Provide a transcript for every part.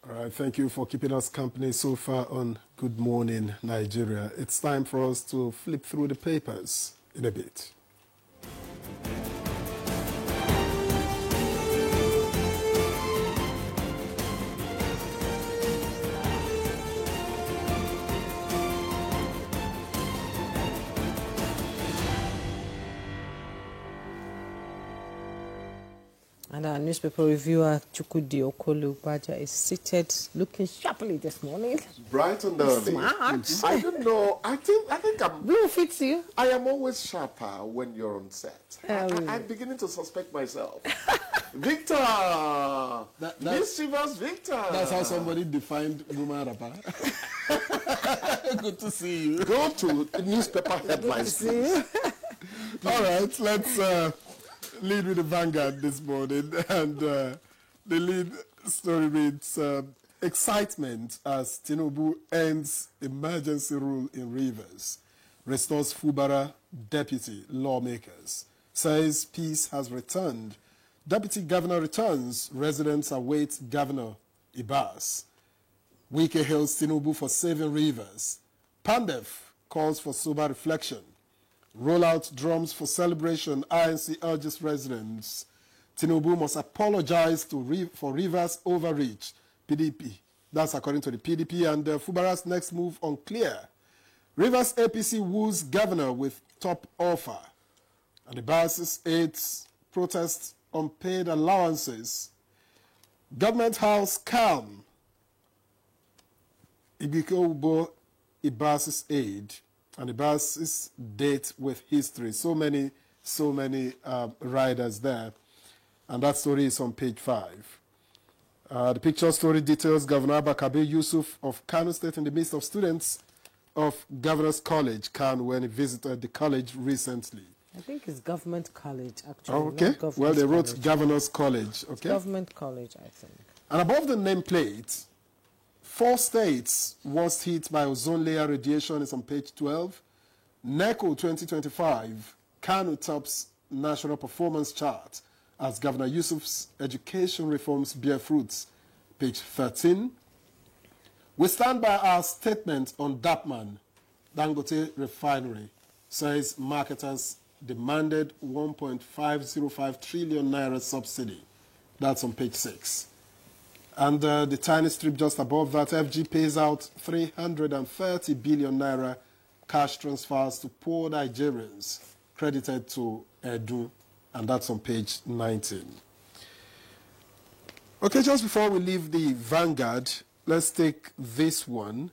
All right, thank you for keeping us company so far on Good Morning Nigeria. It's time for us to flip through the papers in a bit. And our newspaper reviewer, Chukwudi Okolu-Baja, is seated looking sharply this morning. Bright and early. Smart. I don't know. I think I'm... Blue fits you. I am always sharper when you're on set. I'm beginning to suspect myself. Victor! Mischievous Victor! That's how somebody defined woman rapper. Good to see you. Go to newspaper headlines, please. All right, let's lead with the Vanguard this morning. And the lead story reads, excitement as Tinubu ends emergency rule in Rivers. Restores Fubara deputy lawmakers. Says peace has returned. Deputy governor returns. Residents await Governor Ibas. Wike hails Tinubu for saving Rivers. Pandef calls for sober reflection. Rollout drums for celebration. INC urges residents. Tinubu must apologize for Rivers' overreach. PDP. That's according to the PDP. And Fubara's next move unclear. Rivers APC woos governor with top offer. And the Ibas aids protests on paid allowances. Government House calm. Ibiko Ibas's aid. And Ibas's date with history. So many riders there. And that story is on page 5. The picture story details Governor Abba Kabir Yusuf of Kano State in the midst of students of Governor's College, Kano, when he visited the college recently. I think it's Government College, actually. Oh, okay. Well, they wrote Governor's College. Okay. It's Government College, I think. And above the nameplate, 4 states worst hit by ozone layer radiation is on page 12. NECO 2025, Kano tops national performance chart as Governor Yusuf's education reforms bear fruits, page 13. We stand by our statement on Dapman, Dangote Refinery, says marketers demanded 1.505 trillion naira subsidy. That's on page 6. And the tiny strip just above that, FG pays out 330 billion naira cash transfers to poor Nigerians, credited to Edu, and that's on page 19. Okay, just before we leave the Vanguard, let's take this one.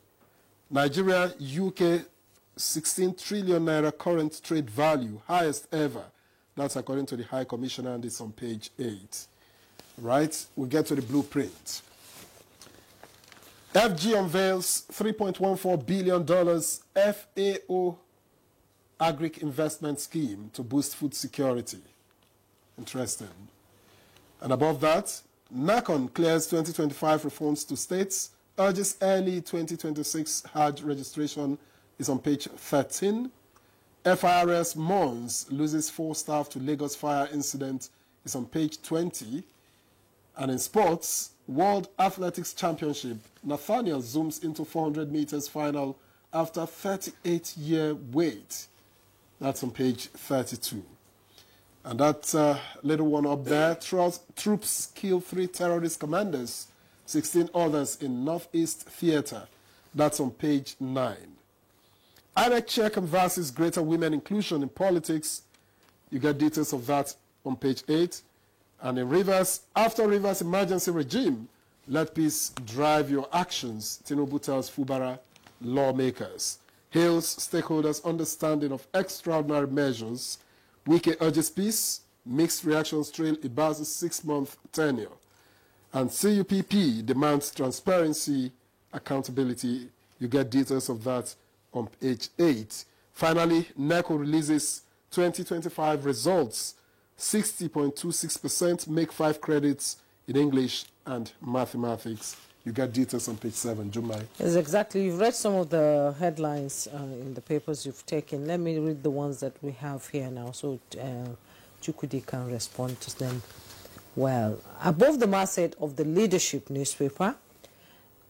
Nigeria, UK, 16 trillion naira current trade value, highest ever. That's according to the High Commissioner, and it's on page 8. Right, we get to the blueprint. FG unveils $3.14 billion FAO Agric Investment Scheme to boost food security. Interesting. And above that, NACON clears 2025 reforms to states, urges early 2026 Hajj registration is on page 13. FIRS Mons loses 4 staff to Lagos fire incident is on page 20. And in sports, World Athletics Championship, Nathaniel zooms into 400 meters final after 38-year wait. That's on page 32. And that little one up there, troops kill 3 terrorist commanders, 16 others in Northeast Theater. That's on page 9. INEC check versus greater women inclusion in politics. You get details of that on page 8. And in Rivers, after Rivers emergency regime, let peace drive your actions, Tinubu tells Fubara lawmakers. Hails stakeholders' understanding of extraordinary measures. Wike urges peace. Mixed reactions trail Ibas's 6-month tenure. And CUPP demands transparency, accountability. You get details of that on page 8. Finally, NECO releases 2025 results. 60.26% make 5 credits in English and mathematics. You get details on page 7, Jumai. Yes, exactly. You've read some of the headlines in the papers you've taken. Let me read the ones that we have here now so Chukwudi can respond to them well. Above the masthead of the leadership newspaper,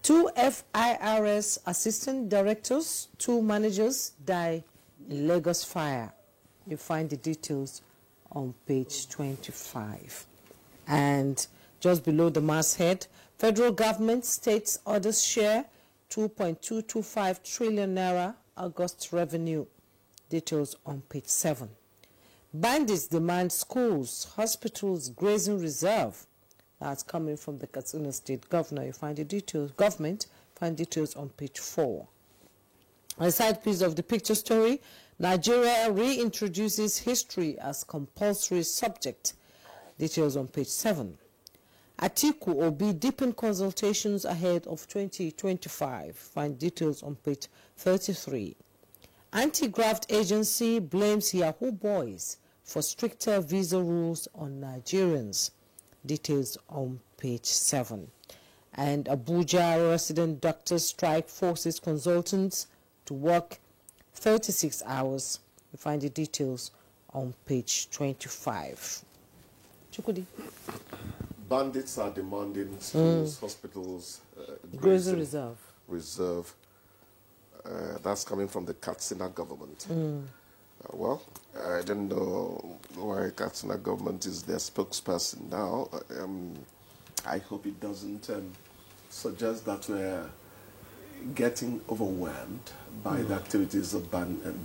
2 FIRS assistant directors, 2 managers die in Lagos fire. You find the details on page 25. And just below the masthead, federal government, states, others share 2.225 trillion naira August revenue. Details on page 7. Bandits demand schools, hospitals, grazing reserve. That's coming from the Katsina State Governor. You find the details, government, find details on page 4. A side piece of the picture story, Nigeria reintroduces history as compulsory subject. Details on page 7. Atiku Obi deepen consultations ahead of 2025. Find details on page 33. Anti-graft agency blames Yahoo boys for stricter visa rules on Nigerians. Details on page 7. And Abuja resident doctors strike forces consultants to work 36 hours. You find the details on page 25. Chukudi. Bandits are demanding schools, hospitals, Grazing reserve. That's coming from the Katsina government. Well, I don't know why Katsina government is their spokesperson now. I hope it doesn't suggest that we're getting overwhelmed by the activities of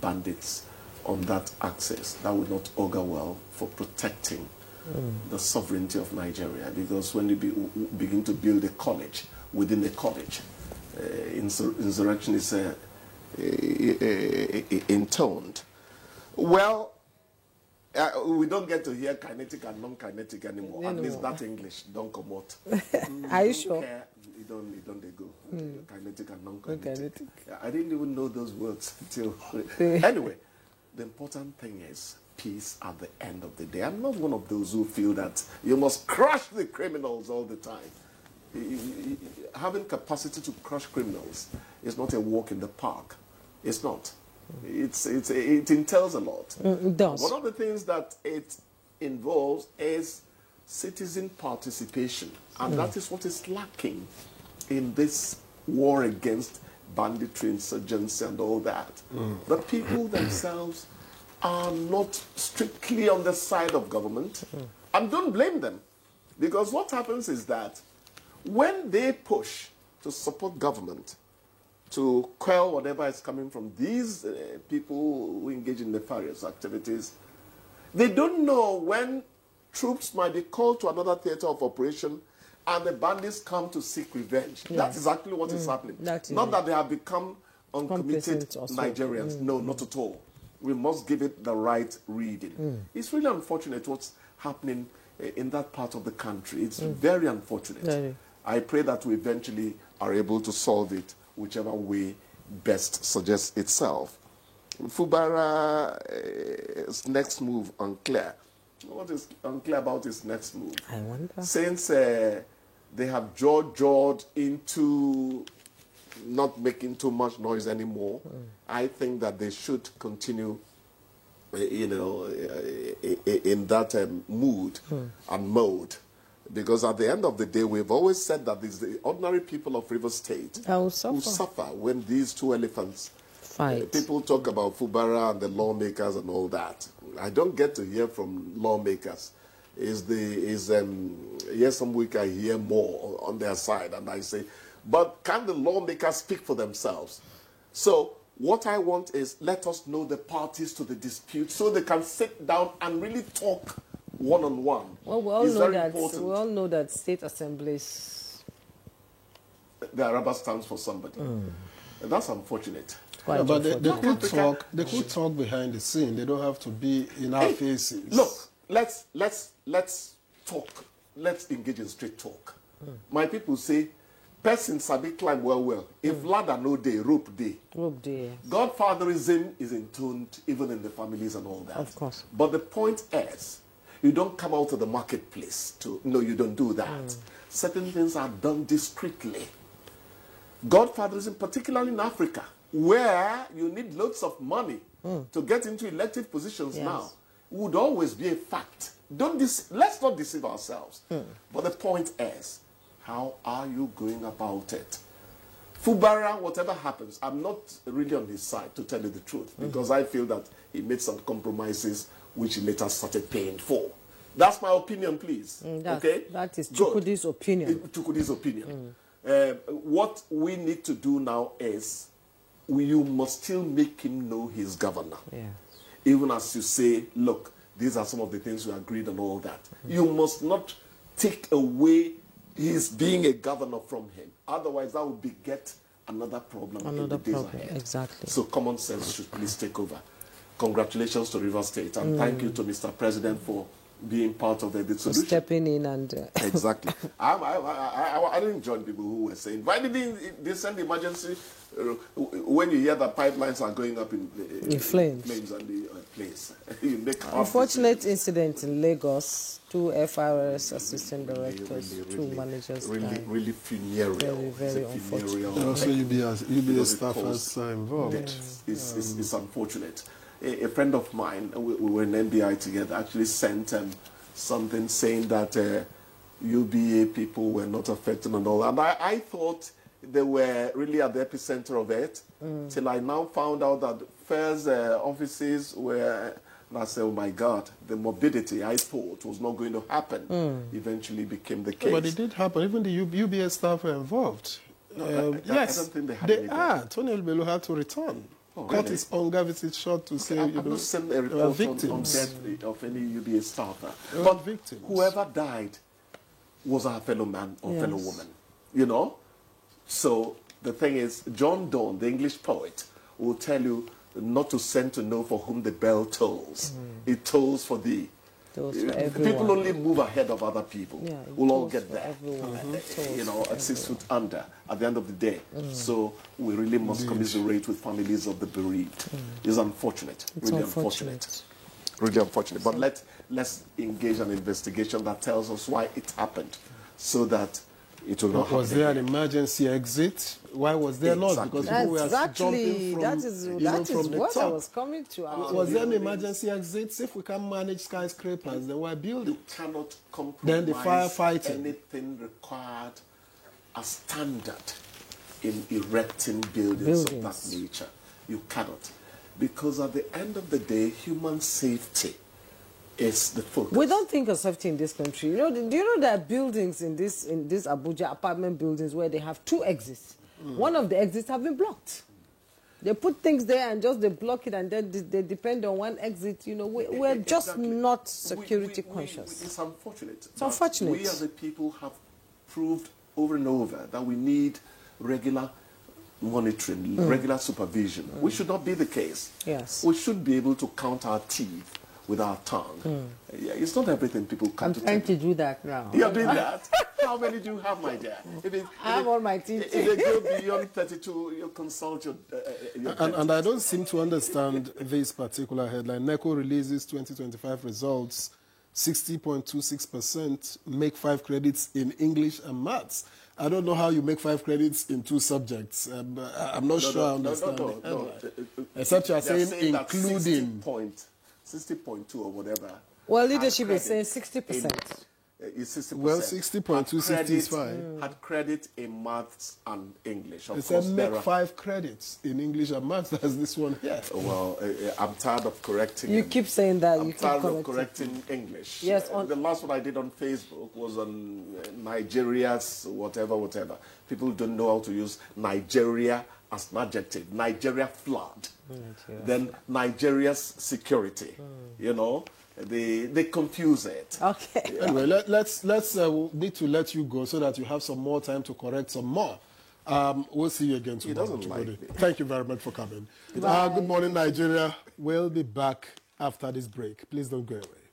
bandits on that axis. That would not augur well for protecting the sovereignty of Nigeria, because when you begin to build a college within a college, insurrection is intoned. Well, we don't get to hear kinetic and non-kinetic anymore. At least that English don't come out. Are you sure? You don't they go. Kinetic and non-kinetic. I didn't even know those words until... Anyway, the important thing is peace at the end of the day. I'm not one of those who feel that you must crush the criminals all the time. Having capacity to crush criminals is not a walk in the park. It's not. It entails a lot. It does. One of the things that it involves is citizen participation. And that is what is lacking in this war against banditry, insurgency, and all that. The people themselves are not strictly on the side of government. And don't blame them. Because what happens is that when they push to support government, to quell whatever is coming from these people who engage in nefarious activities, they don't know when troops might be called to another theater of operation and the bandits come to seek revenge. Yeah. That's exactly what is happening. Not that they have become uncommitted Nigerians. No, not at all. We must give it the right reading. It's really unfortunate what's happening in that part of the country. It's very unfortunate. I pray that we eventually are able to solve it whichever way best suggests itself. Fubara's next move unclear. What is unclear about his next move? I wonder. Since they have jawed into not making too much noise anymore, I think that they should continue, in that mood and mode. Because at the end of the day, we've always said that it's the ordinary people of Rivers State who suffer when these two elephants fight. People talk about Fubara and the lawmakers and all that. I don't get to hear from lawmakers. Some week I hear more on their side, and I say, but can the lawmakers speak for themselves? So what I want is let us know the parties to the dispute so they can sit down and really talk one-on-one. Well, we all know that state assemblies, the rubber stands for somebody. And that's unfortunate. Yeah, but they could talk. They could talk behind the scene. They don't have to be in our faces. Look, let's talk. Let's engage in straight talk. My people say, person sabi climb well. If ladder no day, rope day. Rope day. Godfatherism is intoned even in the families and all that. Of course. But the point is, you don't come out to the marketplace to, no, you don't do that. Certain things are done discreetly. Godfatherism, particularly in Africa, where you need loads of money to get into elected positions now, would always be a fact. Let's not deceive ourselves. But the point is, how are you going about it? Fubara, whatever happens, I'm not really on his side, to tell you the truth, because I feel that he made some compromises which he later started paying for. That's my opinion, please. Okay? That is Chukwudi's opinion. Chukwudi's opinion. What we need to do now is, you must still make him know he's governor. Yeah. Even as you say, look, these are some of the things we agreed and all that. You must not take away his being a governor from him. Otherwise, that would beget another problem in the days ahead. Exactly. So common sense should please take over. Congratulations to Rivers State, and thank you to Mr. President for being part of the solution. Stepping in and... Exactly. I didn't join people who were saying, why didn't they send emergency when you hear that pipelines are going up in flames and the place? You make unfortunate incident in Lagos. 2 FRS assistant directors, two managers. Really funereal. Very unfortunate. Also, UBS staffers are involved. It's unfortunate. A friend of mine, we were in NBI together, actually sent something saying that UBA people were not affected and all. And I thought they were really at the epicenter of it, till I now found out that first offices were, and I said, oh my God, the morbidity I thought was not going to happen eventually became the case. But it did happen. Even the UBS staff were involved. Yes, I don't think they are. Tony Elbelo had to return. Cut his onger visit short to say, I've not seen a report on death of any UBA staffer. But victims. Whoever died was our fellow man or fellow woman, you know? So the thing is, John Donne, the English poet, will tell you not to send to know for whom the bell tolls. It tolls for thee. People only move ahead of other people. Yeah, we'll all get there. You know, at 6 foot under at the end of the day. So we really must commiserate with families of the bereaved. It's unfortunate. It's really unfortunate. Really unfortunate. But let's engage an investigation that tells us why it happened, so that it will not happen. Was there an emergency exit? Why was there not? Because people were jumping from, that is from the what top. I was coming to. Was there an emergency exit? If we can manage skyscrapers, then why build it? You cannot compromise then the firefighting. anything required as standard in erecting buildings of that nature. You cannot. Because at the end of the day, human safety is the focus. We don't think of safety in this country. You know, do you know there are buildings in this Abuja, apartment buildings, where they have 2 exits? One of the exits have been blocked. They put things there and just they block it, and then they depend on one exit. You know, we're just not security conscious. It's unfortunate. It's unfortunate. We as a people have proved over and over that we need regular monitoring, regular supervision. Which should not be the case. Yes. We should be able to count our teeth with our tongue. Yeah, it's not everything people come to trying to do that now. You're doing that? How many do you have, my dear? I have all my teeth. If they go beyond 32, you consult your and I don't seem to understand this particular headline. NECO releases 2025 results. 60.26% make 5 credits in English and maths. I don't know how you make 5 credits in 2 subjects. I'm not sure I understand. No. Except you are saying including 60.2 or whatever. Well, leadership is saying 60%. It's 60%. Well, 60.260 is fine. Had credit in maths and English. It said make 5 credits in English and maths. That's this one here. Well, I'm tired of correcting. You keep saying that. I'm tired of correcting English. Yes. The last one I did on Facebook was on Nigeria's whatever. People don't know how to use Nigeria as an adjective. Nigeria flood. Then Nigeria's security. You know. They confuse it. Okay. Anyway, let's need to let you go so that you have some more time to correct some more. We'll see you again tomorrow. He doesn't like me. Thank you very much for coming. Good morning, Nigeria. We'll be back after this break. Please don't go away.